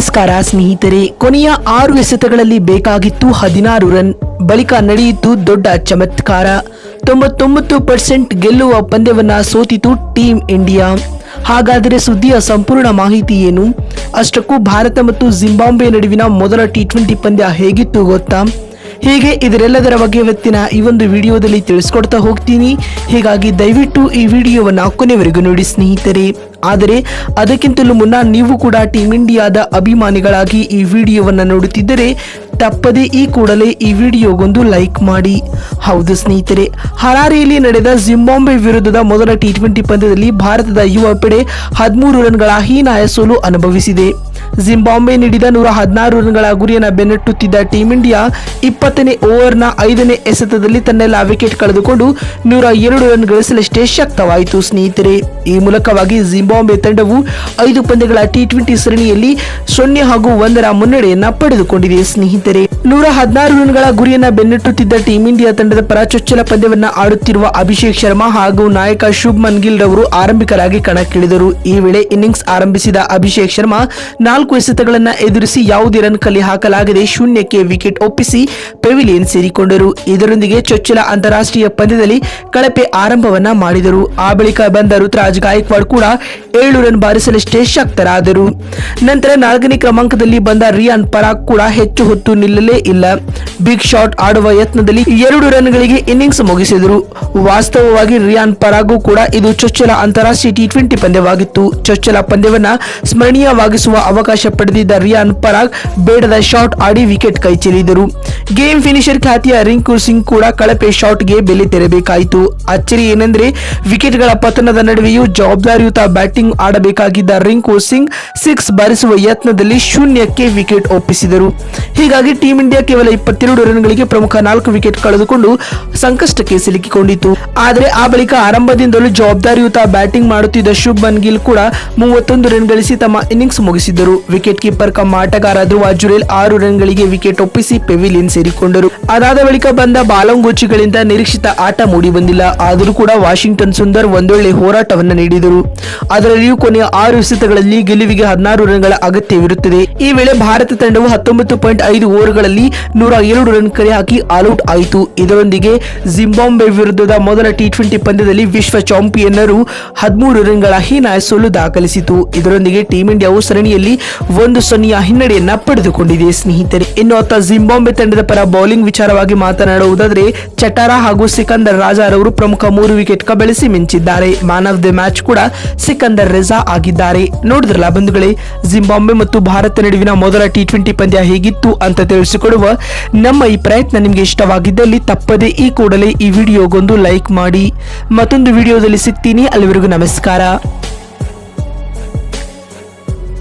ನಮಸ್ಕಾರ ಸ್ನೇಹಿತರೆ, ಕೊನೆಯ 6 ಎಸೆತಗಳಲ್ಲಿ ಬೇಕಾಗಿತ್ತು 16 ರನ್. ಬಳಿಕ ನಡೆಯಿತು ದೊಡ್ಡ ಚಮತ್ಕಾರ. 99% ಗೆಲ್ಲುವ ಪಂದ್ಯವನ್ನ ಸೋತಿತು ಟೀಂ ಇಂಡಿಯಾ. ಹಾಗಾದರೆ ಸುದ್ದಿಯ ಸಂಪೂರ್ಣ ಮಾಹಿತಿ ಏನು? ಅಷ್ಟಕ್ಕೂ ಭಾರತ ಮತ್ತು ಜಿಂಬಾಬ್ವೆ ನಡುವಿನ ಮೊದಲ T20 ಪಂದ್ಯ ಹೇಗಿತ್ತು ಗೊತ್ತಾ? ಹೀಗೆ ಇದರೆಲ್ಲದರ ಬಗ್ಗೆ ಇವತ್ತಿನ ಈ ಒಂದು ವಿಡಿಯೋದಲ್ಲಿ ತಿಳಿಸ್ಕೊಡ್ತಾ ಹೋಗ್ತೀನಿ. ಹೀಗಾಗಿ ದಯವಿಟ್ಟು ಈ ವಿಡಿಯೋವನ್ನ ಕೊನೆವರೆಗೂ ನೋಡಿ ಸ್ನೇಹಿತರೆ. ಆದರೆ ಅದಕ್ಕಿಂತಲೂ ಮುನ್ನ ನೀವು ಕೂಡ ಟೀಂ ಇಂಡಿಯಾದ ಅಭಿಮಾನಿಗಳಾಗಿ ಈ ವಿಡಿಯೋವನ್ನ ನೋಡುತ್ತಿದ್ದರೆ ತಪ್ಪದೆ ಈ ಕೂಡಲೇ ಈ ವಿಡಿಯೋಗೊಂದು ಲೈಕ್ ಮಾಡಿ. ಹೌದು ಸ್ನೇಹಿತರೆ, ಹರಾರೆಯಲ್ಲಿ ನಡೆದ ಜಿಂಬಾಬ್ವೆ ವಿರುದ್ಧದ ಮೊದಲ T20 ಪಂದ್ಯದಲ್ಲಿ ಭಾರತದ ಯುವ ಪಡೆ 13 ರನ್ಗಳ ಹೀನಾಯ ಸೋಲು ಅನುಭವಿಸಿದೆ. ಜಿಂಬಾಬ್ವೆ ನೀಡಿದ 116 ರನ್ಗಳ ಗುರಿಯನ್ನು ಬೆನ್ನಟ್ಟುತ್ತಿದ್ದ ಟೀಂ ಇಂಡಿಯಾ 20ನೇ ಓವರ್ನ 5ನೇ ಎಸೆತದಲ್ಲಿ ತನ್ನೆಲ್ಲ ವಿಕೆಟ್ ಕಳೆದುಕೊಂಡು 102 ರನ್ ಗಳಿಸಲಷ್ಟೇ ಶಕ್ತವಾಯಿತು ಸ್ನೇಹಿತರೆ. ಈ ಮೂಲಕವಾಗಿ ಜಿಂಬಾಬ್ವೆ ತಂಡವು 5 ಪಂದ್ಯಗಳ T20 ಸರಣಿಯಲ್ಲಿ 0-1 ಮುನ್ನಡೆಯನ್ನ ಪಡೆದುಕೊಂಡಿದೆ ಸ್ನೇಹಿತರೆ. 116 ರನ್ಗಳ ಗುರಿಯನ್ನ ಬೆನ್ನಟ್ಟುತ್ತಿದ್ದ ಟೀಂ ಇಂಡಿಯಾ ತಂಡದ ಪರ ಚೊಚ್ಚಲ ಪಂದ್ಯವನ್ನ ಆಡುತ್ತಿರುವ ಅಭಿಷೇಕ್ ಶರ್ಮಾ ಹಾಗೂ ನಾಯಕ ಶುಭ್ಮನ್ ಗಿಲ್ ರವರು ಆರಂಭಿಕರಾಗಿ ಕಣಕ್ಕಿಳಿದರು. ಈ ವೇಳೆ ಇನ್ನಿಂಗ್ಸ್ ಆರಂಭಿಸಿದ ಅಭಿಷೇಕ್ ಶರ್ಮಾ 4 ಎಸೆತಗಳನ್ನ ಎದುರಿಸಿ ಯಾವುದೇ ರನ್ ಕಲೆ ಹಾಕಲಾಗದೆ ಶೂನ್ಯಕ್ಕೆ ವಿಕೆಟ್ ಒಪ್ಪಿಸಿ ಪೆವಿಲಿಯನ್ ಸೇರಿಕೊಂಡರು. ಇದರೊಂದಿಗೆ ಚೊಚ್ಚಲ ಅಂತಾರಾಷ್ಟ್ರೀಯ ಪಂದ್ಯದಲ್ಲಿ ಕಳಪೆ ಆರಂಭವನ್ನ ಮಾಡಿದರು. ಆ ಬಳಿಕ ಬಂದ ಋತುರಾಜ್ ಗಾಯಕ್ವಾಡ್ ಕೂಡ 7 ರನ್ ಬಾರಿಸಲಷ್ಟೇ ಶಕ್ತರಾದರು. ನಂತರ 4ನೇ ಕ್ರಮಾಂಕದಲ್ಲಿ ಬಂದ ರಿಯಾನ್ ಪರಾಗ್ ಕೂಡ ಹೆಚ್ಚು ಹೊತ್ತು ನಿಲ್ಲಲೇ ಇಲ್ಲ. ಬಿಗ್ ಶಾಟ್ ಆಡುವ ಯತ್ನದಲ್ಲಿ 2 ರನ್ಗಳಿಗೆ ಇನ್ನಿಂಗ್ಸ್ ಮುಗಿಸಿದರು. ವಾಸ್ತವವಾಗಿ ರಿಯಾನ್ ಪರಾಗೂ ಕೂಡ ಇದು ಚೊಚ್ಚಲ ಅಂತಾರಾಷ್ಟ್ರೀಯ T20 ಪಂದ್ಯವಾಗಿತ್ತು. ಚೊಚ್ಚಲ ಪಂದ್ಯವನ್ನ ಸ್ಮರಣೀಯವಾಗಿಸುವ ಅವಕಾಶ ಪಡೆದಿದ್ದ ರಿಯಾನ್ ಪರಾಗ್ ಬೇಡದ ಶಾಟ್ ಆಡಿ ವಿಕೆಟ್ ಕೈಚೆಲ್ಲಿದರು. ಗೇಮ್ ಫಿನಿಶರ್ ಖ್ಯಾತಿಯ ರಿಂಕು ಸಿಂಗ್ ಕೂಡ ಕಳಪೆ ಶಾಟ್ಗೆ ಬೆಲೆ ತೆರಬೇಕಾಯಿತು. ಅಚ್ಚರಿ ಏನೆಂದ್ರೆ ವಿಕೆಟ್ಗಳ ಪತನದ ನಡುವೆಯೂ ಜವಾಬ್ದಾರಿಯುತ ಬ್ಯಾಟಿಂಗ್ ಆಡಬೇಕಾಗಿದ್ದ ರಿಂಕು ಸಿಂಗ್ 6 ಬಾರಿಸುವ ಯತ್ನದಲ್ಲಿ ಶೂನ್ಯಕ್ಕೆ ವಿಕೆಟ್ ಒಪ್ಪಿಸಿದರು. ಹೀಗಾಗಿ ಟೀಂ ಇಂಡಿಯಾ ಕೇವಲ 22 ರನ್ಗಳಿಗೆ ಪ್ರಮುಖ 4 ವಿಕೆಟ್ ಕಳೆದುಕೊಂಡು ಸಂಕಷ್ಟಕ್ಕೆ ಸಿಲುಕಿಕೊಂಡಿತು. ಆದರೆ ಆ ಬಳಿಕ ಆರಂಭದಿಂದಲೂ ಜವಾಬ್ದಾರಿಯುತ ಬ್ಯಾಟಿಂಗ್ ಮಾಡುತ್ತಿದ್ದ ಶುಭ್ಮನ್ ಗಿಲ್ ಕೂಡ 31 ರನ್ ಗಳಿಸಿ ತಮ್ಮ ಇನ್ನಿಂಗ್ಸ್ ಮುಗಿಸಿದರು. ವಿಕೆಟ್ ಕೀಪರ್ ಕಮ್ಮ ಆಟಗಾರ ಧ್ರುವ ಜುರೇಲ್ 6 ರನ್ಗಳಿಗೆ ವಿಕೆಟ್ ಒಪ್ಪಿಸಿ ಪೆವಿಲಿಯನ್ ಸೇರಿಕೊಂಡರು. ಅದಾದ ಬಳಿಕ ಬಂದ ಬಾಲಂಗೋಚಿಗಳಿಂದ ನಿರೀಕ್ಷಿತ ಆಟ ಮೂಡಿ ಬಂದಿಲ್ಲ. ಆದರೂ ಕೂಡ ವಾಷಿಂಗ್ಟನ್ ಸುಂದರ್ ಒಂದೊಳ್ಳೆ ಹೋರಾಟವನ್ನು ನೀಡಿದರು. ಅದರಲ್ಲಿಯೂ ಕೊನೆಯ 6 ಎಸೆತಗಳಲ್ಲಿ ಗೆಲುವಿಗೆ 16 ರನ್ಗಳ ಅಗತ್ಯವಿರುತ್ತದೆ. ಈ ವೇಳೆ ಭಾರತ ತಂಡವು 19.5 ಓವರ್ಗಳಲ್ಲಿ 102 ರನ್ ಕಲೆ ಹಾಕಿ ಆಲ್ಔಟ್ ಆಯಿತು. ಇದರೊಂದಿಗೆ ಜಿಂಬಾಬ್ವೆ ವಿರುದ್ಧದ ಮೊದಲ T20 ಪಂದ್ಯದಲ್ಲಿ ವಿಶ್ವ ಚಾಂಪಿಯನ್ನರು 13 ರನ್ಗಳ ಹೀನಾಯ ಸೋಲು ದಾಖಲಿಸಿತು. ಇದರೊಂದಿಗೆ ಟೀಂ ಇಂಡಿಯಾವು ಸರಣಿಯಲ್ಲಿ 1-0 ಹಿನ್ನಡೆಯನ್ನ ಪಡೆದುಕೊಂಡಿದೆ ಸ್ನೇಹಿತರೆ. ಇನ್ನು ಅತ್ತ ಜಿಂಬಾಬ್ವೆ ತಂಡದ ಪರ ಬೌಲಿಂಗ್ ವಿಚಾರವಾಗಿ ಮಾತನಾಡುವುದಾದರೆ ಚಟಾರಾ ಹಾಗೂ ಸಿಕಂದರ್ ರಾಜಾ ರವರು ಪ್ರಮುಖ 3 ವಿಕೆಟ್ ಕಬಳಿಸಿ ಮಿಂಚಿದ್ದಾರೆ. ಮ್ಯಾನ್ ಆಫ್ ದ ಮ್ಯಾಚ್ ಕೂಡ ಸಿಕಂದರ್ ರೆಜಾ ಆಗಿದ್ದಾರೆ. ನೋಡಿದ್ರಲ್ಲ ಬಂಧುಗಳೇ, ಜಿಂಬಾಬ್ವೆ ಮತ್ತು ಭಾರತ ನಡುವಿನ ಮೊದಲ T20 ಪಂದ್ಯ ಹೇಗಿತ್ತು ಅಂತ ತಿಳಿಸಿಕೊಡುವ ನಮ್ಮ ಈ ಪ್ರಯತ್ನ ನಿಮಗೆ ಇಷ್ಟವಾಗಿದ್ದಲ್ಲಿ ತಪ್ಪದೆ ಈ ಕೂಡಲೇ ಈ ವಿಡಿಯೋಗೊಂದು ಲೈಕ್ ಮಾಡಿ. ಮತ್ತೊಂದು ವಿಡಿಯೋದಲ್ಲಿ ಸಿಗ್ತೀನಿ. ಅಲ್ಲಿವರೆಗೂ ನಮಸ್ಕಾರ.